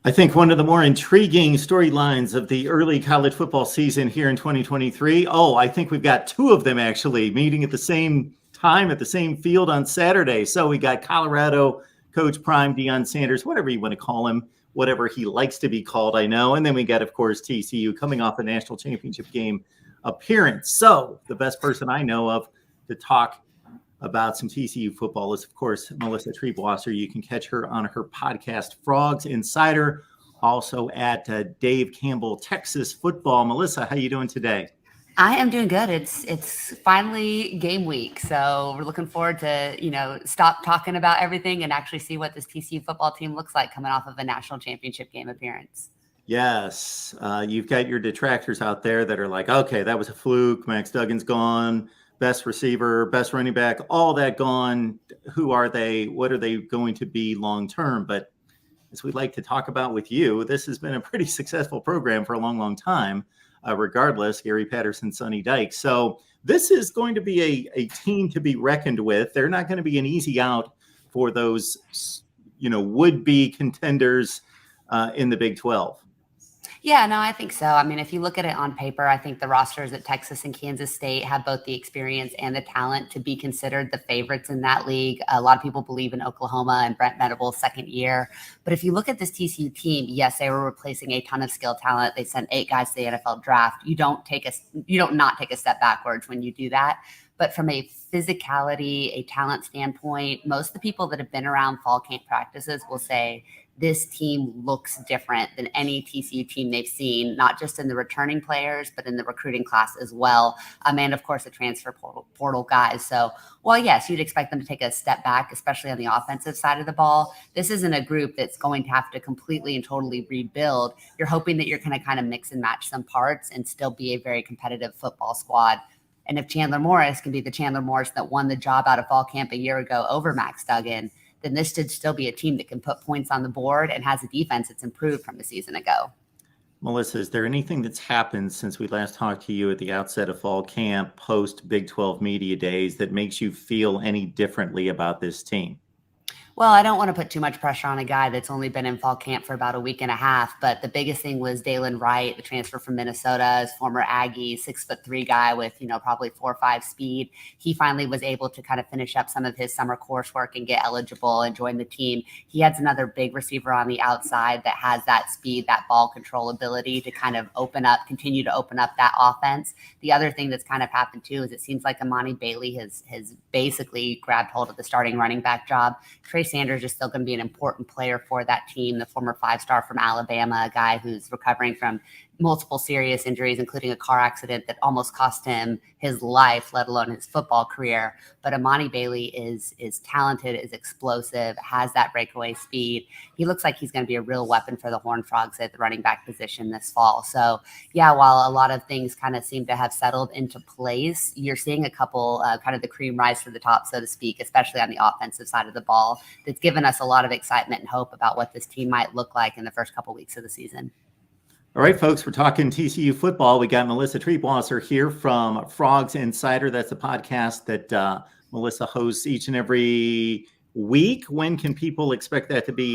I think one of the more intriguing storylines of the early college football season here in 2023. Oh, I think we've got two of them actually meeting at the same time at the same field on Saturday. So we got Colorado Coach Prime Deion Sanders, whatever you want to call him, whatever he likes to be called, I know. And then we got, of course, TCU coming off a national championship game appearance. So the best person I know of to talk about some TCU football is, of course, Melissa Treebwasser. You can catch her on her podcast, Frogs Insider, also at Dave Campbell, Texas Football. Melissa, how you doing today? I am doing good. It's finally game week, so we're looking forward to stop talking about everything and actually see what this TCU football team looks like coming off of a national championship game appearance. Yes, you've got your detractors out there that are like, okay, that was a fluke. Max Duggan's gone. Best receiver, best running back, all that gone. Who are they? What are they going to be long term? But as we like to talk about with you, this has been a pretty successful program for a long, long time, regardless, Gary Patterson, Sonny Dykes. So this is going to be a team to be reckoned with. They're not going to be an easy out for those, would-be contenders in the Big 12. Yeah, no, I think so. I mean, if you look at it on paper, I think the rosters at Texas and Kansas State have both the experience and the talent to be considered the favorites in that league. A lot of people believe in Oklahoma and Brent Venables' second year. But if you look at this TCU team, yes, they were replacing a ton of skill talent. They sent 8 guys to the NFL draft. You don't not take a step backwards when you do that. But from a physicality, a talent standpoint, most of the people that have been around fall camp practices will say this team looks different than any TCU team they've seen, not just in the returning players, but in the recruiting class as well. And of course, the transfer portal guys. So while yes, you'd expect them to take a step back, especially on the offensive side of the ball, this isn't a group that's going to have to completely and totally rebuild. You're hoping that you're going to kind of mix and match some parts and still be a very competitive football squad. And if Chandler Morris can be the Chandler Morris that won the job out of fall camp a year ago over Max Duggan, then this should still be a team that can put points on the board and has a defense that's improved from a season ago. Melissa, is there anything that's happened since we last talked to you at the outset of fall camp, post Big 12 media days, that makes you feel any differently about this team? Well, I don't want to put too much pressure on a guy that's only been in fall camp for about a week and a half, but the biggest thing was Dalen Wright, the transfer from Minnesota, his former Aggie, 6'3" guy with, probably 4.5 speed. He finally was able to kind of finish up some of his summer coursework and get eligible and join the team. He has another big receiver on the outside that has that speed, that ball control ability to kind of continue to open up that offense. The other thing that's kind of happened too is it seems like Amani Bailey has basically grabbed hold of the starting running back job. Trey Sanders is still going to be an important player for that team, the former 5-star from Alabama, a guy who's recovering from multiple serious injuries, including a car accident that almost cost him his life, let alone his football career. But Amani Bailey is talented, is explosive, has that breakaway speed. He looks like he's going to be a real weapon for the Horned Frogs at the running back position this fall. So, yeah, while a lot of things kind of seem to have settled into place, you're seeing a couple kind of the cream rise to the top, so to speak, especially on the offensive side of the ball. That's given us a lot of excitement and hope about what this team might look like in the first couple weeks of the season. All right, folks, we're talking TCU football. We got Melissa Treebwasser here from Frogs Insider. That's a podcast that Melissa hosts each and every week. When can people expect that to be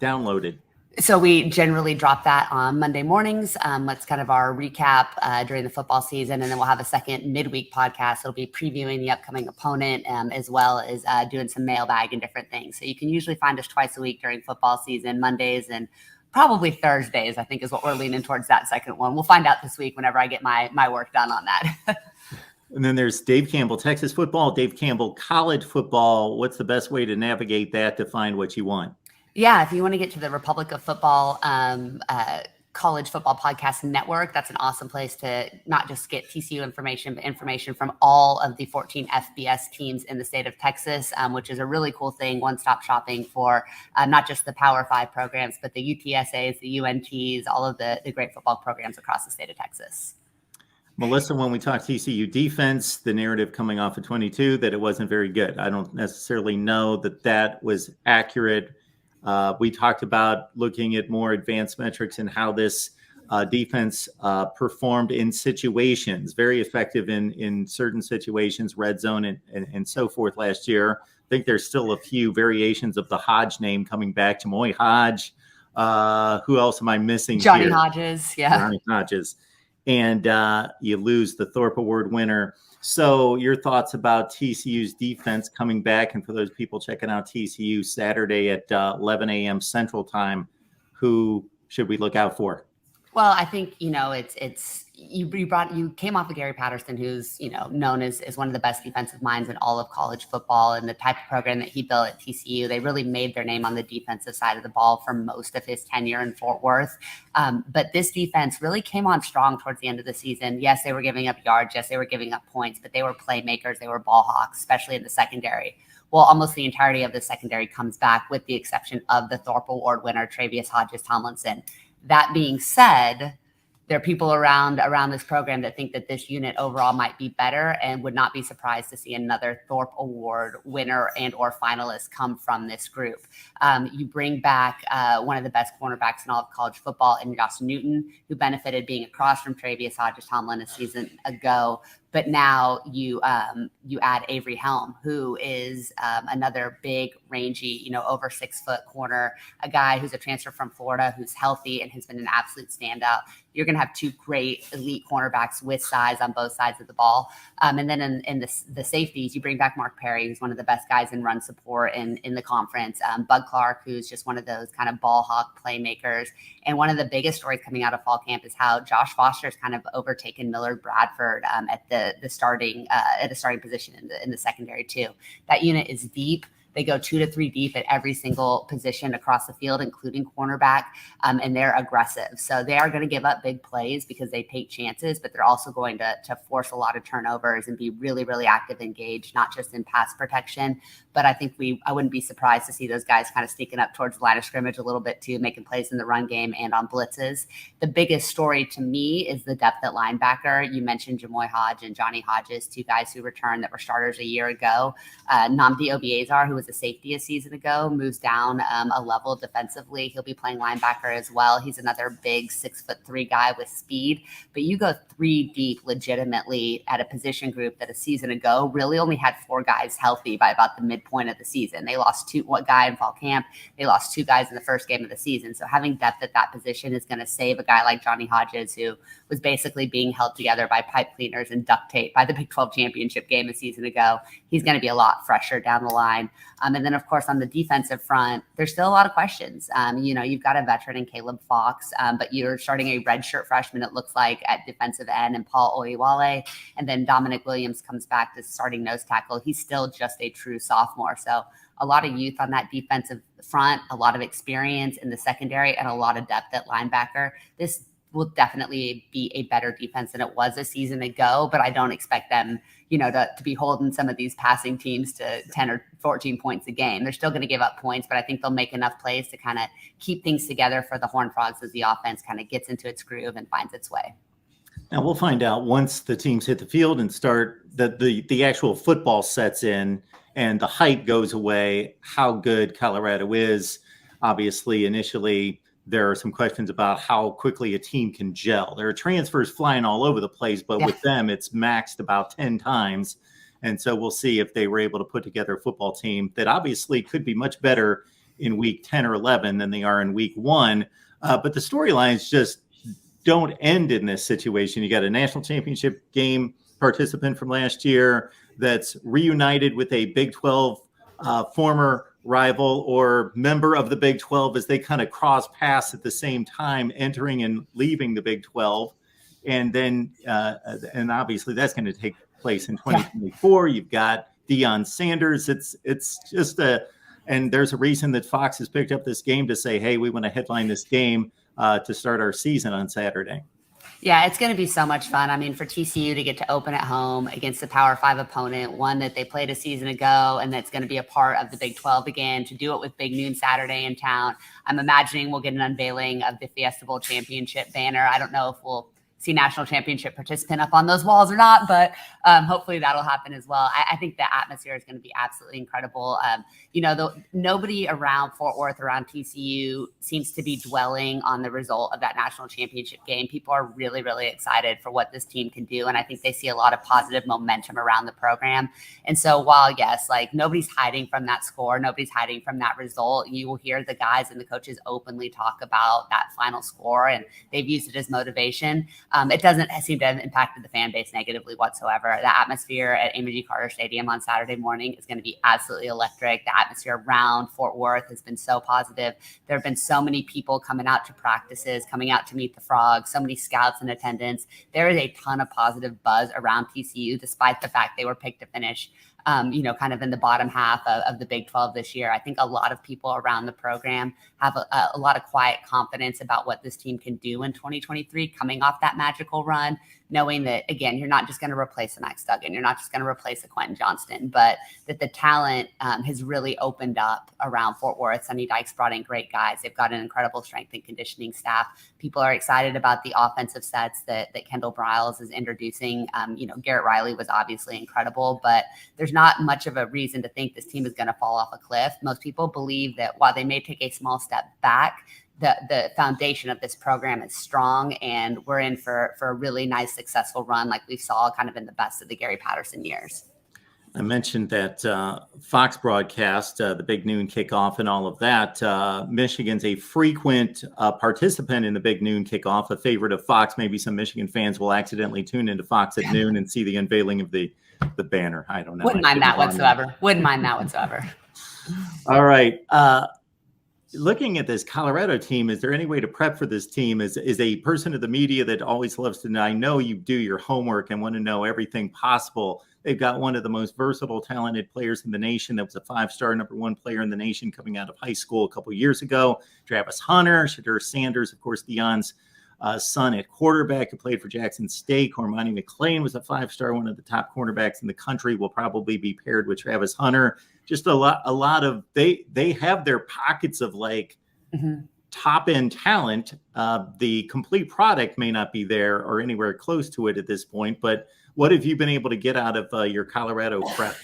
downloaded? So we generally drop that on Monday mornings. That's kind of our recap during the football season. And then we'll have a second midweek podcast. It'll be previewing the upcoming opponent as well as doing some mailbag and different things. So you can usually find us twice a week during football season, Mondays and probably Thursdays, I think, is what we're leaning towards that second one. We'll find out this week whenever I get my work done on that. And then there's Dave Campbell, Texas football, Dave Campbell, college football. What's the best way to navigate that to find what you want? Yeah, if you want to get to the Republic of Football College Football Podcast Network, that's an awesome place to not just get TCU information, but information from all of the 14 FBS teams in the state of Texas, which is a really cool thing, one-stop shopping for not just the Power 5 programs, but the UTSAs, the UNTs, all of the great football programs across the state of Texas. Melissa, when we talk TCU defense, the narrative coming off of 22 that it wasn't very good. I don't necessarily know that was accurate. We talked about looking at more advanced metrics and how this defense performed in situations, very effective in certain situations, red zone and so forth last year. I think there's still a few variations of the Hodge name coming back. Jamoy Hodge Who else am I missing Johnny here? Hodges. Yeah. Johnny Hodges. And you lose the Thorpe Award winner. So your thoughts about TCU's defense coming back, and for those people checking out TCU Saturday at 11 a.m. Central Time, who should we look out for? Well, I think, it's you came off of Gary Patterson, who's, known as one of the best defensive minds in all of college football, and the type of program that he built at TCU. They really made their name on the defensive side of the ball for most of his tenure in Fort Worth. But this defense really came on strong towards the end of the season. Yes, they were giving up yards. Yes, they were giving up points, but they were playmakers. They were ball hawks, especially in the secondary. Well, almost the entirety of the secondary comes back, with the exception of the Thorpe Award winner, Travius Hodges Tomlinson. That being said, there are people around this program that think that this unit overall might be better, and would not be surprised to see another Thorpe Award winner and or finalist come from this group. You bring back one of the best cornerbacks in all of college football, in Josh Newton, who benefited being across from Travius Hodges Tomlin a season ago. But now you add Avery Helm, who is another big, rangy, over 6 foot corner, a guy who's a transfer from Florida, who's healthy and has been an absolute standout. You're going to have 2 great elite cornerbacks with size on both sides of the ball. And then in the safeties, you bring back Mark Perry, who's one of the best guys in run support in the conference. Bud Clark, who's just one of those kind of ball hawk playmakers. And one of the biggest stories coming out of fall camp is how Josh Foster's kind of overtaken Millard Bradford at the starting position in the secondary too. That unit is deep. They go 2 to 3 deep at every single position across the field, including cornerback, and they're aggressive. So they are going to give up big plays because they take chances, but they're also going to force a lot of turnovers and be really, really active, engaged, not just in pass protection. But I think I wouldn't be surprised to see those guys kind of sneaking up towards the line of scrimmage a little bit too, making plays in the run game and on blitzes. The biggest story to me is the depth at linebacker. You mentioned Jamoy Hodge and Johnny Hodges, 2 guys who returned that were starters a year ago. Namdi Obiezar, who was a safety a season ago, moves down a level defensively. He'll be playing linebacker as well. He's another big 6'3" guy with speed. But you go 3 deep legitimately at a position group that a season ago really only had 4 guys healthy by about the midpoint of the season. They lost 1 guy in fall camp. They lost 2 guys in the first game of the season. So having depth at that position is going to save a guy like Johnny Hodges, who was basically being held together by pipe cleaners and duct tape by the Big 12 championship game a season ago. He's going to be a lot fresher down the line. And then, of course, on the defensive front, there's still a lot of questions. You've got a veteran in Caleb Fox, but you're starting a redshirt freshman, it looks like, at defensive end, and Paul Oyiwale. And then Dominic Williams comes back to starting nose tackle. He's still just a true sophomore. So a lot of youth on that defensive front, a lot of experience in the secondary, and a lot of depth at linebacker. This will definitely be a better defense than it was a season ago, but I don't expect them, to be holding some of these passing teams to 10 or 14 points a game. They're still going to give up points, but I think they'll make enough plays to kind of keep things together for the Horned Frogs as the offense kind of gets into its groove and finds its way. Now we'll find out once the teams hit the field and start the actual football sets in and the hype goes away, how good Colorado is. Obviously, initially, there are some questions about how quickly a team can gel. There are transfers flying all over the place, but with them, it's maxed about 10 times. And so we'll see if they were able to put together a football team that obviously could be much better in week 10 or 11 than they are in week 1. But the storylines just don't end in this situation. You got a national championship game participant from last year that's reunited with a Big 12 former rival or member of the Big 12 as they kind of cross paths at the same time, entering and leaving the Big 12. And then, and obviously that's going to take place in 2024. You've got Deion Sanders. It's just and there's a reason that Fox has picked up this game to say, hey, we want to headline this game to start our season on Saturday. Yeah, it's going to be so much fun. I mean, for TCU to get to open at home against a Power 5 opponent, one that they played a season ago and that's going to be a part of the Big 12 again, to do it with Big Noon Saturday in town. I'm imagining we'll get an unveiling of the Fiesta Bowl championship banner. I don't know if we'll see national championship participant up on those walls or not, but hopefully that'll happen as well. I think the atmosphere is going to be absolutely incredible. Nobody around Fort Worth, around TCU, seems to be dwelling on the result of that national championship game. People are really, really excited for what this team can do, and I think they see a lot of positive momentum around the program. And so while, yes, like nobody's hiding from that score, nobody's hiding from that result, you will hear the guys and the coaches openly talk about that final score, and they've used it as motivation. It doesn't seem to have impacted the fan base negatively whatsoever. The atmosphere at A. Carter Stadium on Saturday morning is going to be absolutely electric. The atmosphere around Fort Worth has been so positive. There have been so many people coming out to practices, coming out to meet the Frogs, so many scouts in attendance. There is a ton of positive buzz around TCU, despite the fact they were picked to finish kind of in the bottom half of the Big 12 this year. I think a lot of people around the program have a lot of quiet confidence about what this team can do in 2023, coming off that magical run, knowing that, again, you're not just going to replace a Max Duggan, you're not just going to replace a Quentin Johnston, but that the talent has really opened up around Fort Worth. Sonny Dykes brought in great guys. They've got an incredible strength and conditioning staff. People are excited about the offensive sets that Kendall Briles is introducing. Garrett Riley was obviously incredible, but there's not much of a reason to think this team is going to fall off a cliff. Most people believe that while they may take a small step back, the foundation of this program is strong, and we're in for a really nice, successful run like we saw kind of in the best of the Gary Patterson years. I mentioned that Fox broadcast, the big noon kickoff and all of that. Michigan's a frequent participant in the big noon kickoff, a favorite of Fox. Maybe some Michigan fans will accidentally tune into Fox at noon and see the unveiling of the banner. I don't know. Wouldn't mind that whatsoever. Wouldn't mind that whatsoever. All right. Looking at this Colorado team, is there any way to prep for this team? Is a person of the media that always loves to know, I know you do your homework and want to know everything possible. They've got one of the most versatile, talented players in the nation. That was a 5-star number 1 player in the nation coming out of high school a couple years ago. Travis Hunter, Shadur Sanders, of course, Deion's son at quarterback, who played for Jackson State. Cormani McClain was a 5-star, one of the top cornerbacks in the country, will probably be paired with Travis Hunter. Just a lot of they have their pockets of top end talent. The complete product may not be there or anywhere close to it at this point, but what have you been able to get out of your Colorado prep?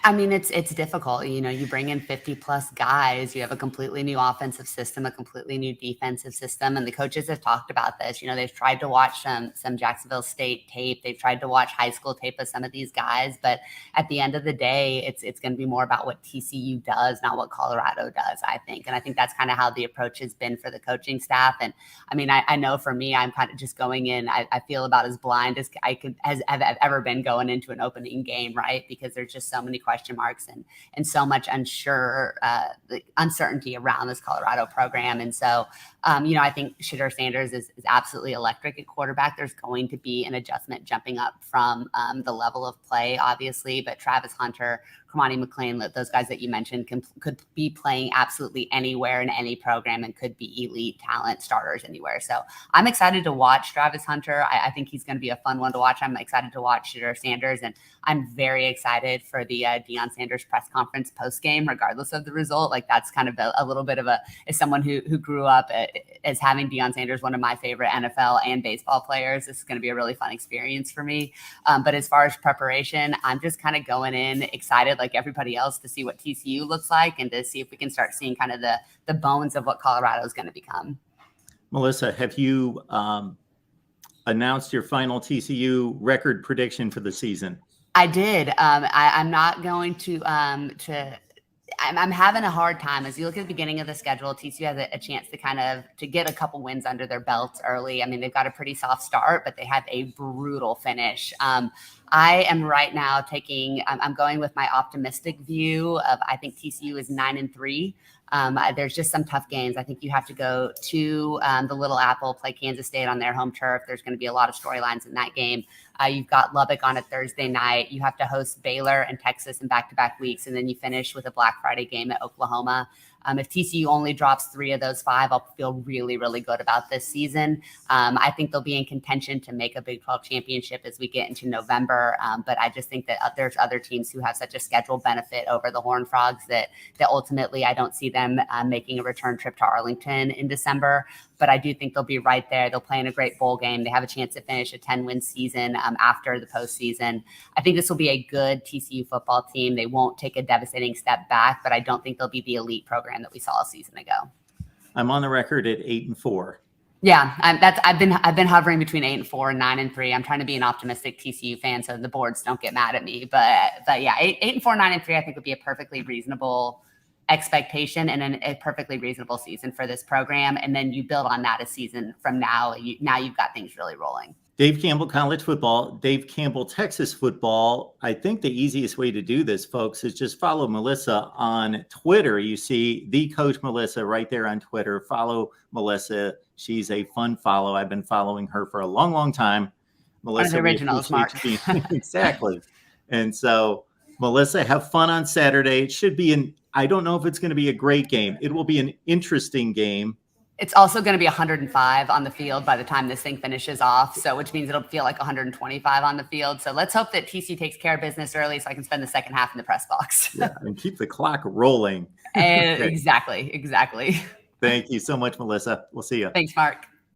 I mean, it's difficult. You bring in 50 plus guys, you have a completely new offensive system, a completely new defensive system. And the coaches have talked about this. They've tried to watch some Jacksonville State tape. They've tried to watch high school tape of some of these guys. But at the end of the day, it's going to be more about what TCU does, not what Colorado does, I think. And I think that's kind of how the approach has been for the coaching staff. And I mean, I know for me, I'm kind of just going in, I feel about as blind as I've ever been going into an opening game, right? Because there's just so many question marks and so much uncertainty around this Colorado program. And so, I think Shadur Sanders is absolutely electric at quarterback. There's going to be an adjustment jumping up from the level of play, obviously, but Travis Hunter, Cormani McClain, those guys that you mentioned could be playing absolutely anywhere in any program and could be elite talent starters anywhere. So I'm excited to watch Travis Hunter. I think he's going to be a fun one to watch. I'm excited to watch Shadur Sanders, and I'm very excited for the Deion Sanders press conference post game, regardless of the result. Like that's kind of a little bit of as someone who grew up as having Deion Sanders, one of my favorite NFL and baseball players. This is going to be a really fun experience for me. But as far as preparation, I'm just kind of going in excited, like everybody else, to see what TCU looks like and to see if we can start seeing kind of the bones of what Colorado is going to become. Melissa, have you announced your final TCU record prediction for the season? I did. I'm not going to I'm having a hard time. As you look at the beginning of the schedule, TCU has a chance to get a couple wins under their belts early. I mean, they've got a pretty soft start, but they have a brutal finish. I am right now I'm going with my optimistic view of, I think TCU is 9-3. There's just some tough games. I think you have to go to the Little Apple, play Kansas State on their home turf. There's going to be a lot of storylines in that game. You've got Lubbock on a Thursday night. You have to host Baylor and Texas in back-to-back weeks, and then you finish with a Black Friday game at Oklahoma. If TCU only drops 3 of those 5, I'll feel really, really good about this season. I think they'll be in contention to make a Big 12 championship as we get into November. But I just think that there's other teams who have such a schedule benefit over the Horned Frogs that ultimately I don't see them making a return trip to Arlington in December. But I do think they'll be right there. They'll play in a great bowl game. They have a chance to finish a 10-win season after the postseason. I think this will be a good TCU football team. They won't take a devastating step back, but I don't think they'll be the elite program that we saw a season ago. I'm on the record at 8-4. Yeah, I've been hovering between 8-4 and 9-3. I'm trying to be an optimistic TCU fan, so the boards don't get mad at me. But yeah, 8-4, 9-3, I think would be a perfectly reasonable expectation and a perfectly reasonable season for this program. And then you build on that a season from now. Now you've got things really rolling. Dave Campbell, college football. Dave Campbell, Texas football. I think the easiest way to do this, folks, is just follow Melissa on Twitter. You see the Coach Melissa right there on Twitter. Follow Melissa. She's a fun follow. I've been following her for a long, long time. Melissa, one of the originals, Mark. Exactly. And so, Melissa, have fun on Saturday. It should be I don't know if it's going to be a great game. It will be an interesting game. It's also going to be 105 on the field by the time this thing finishes off. So, which means it'll feel like 125 on the field. So let's hope that TCU takes care of business early so I can spend the second half in the press box. Yeah, and keep the clock rolling. Exactly. Thank you so much, Melissa. We'll see you. Thanks, Mark.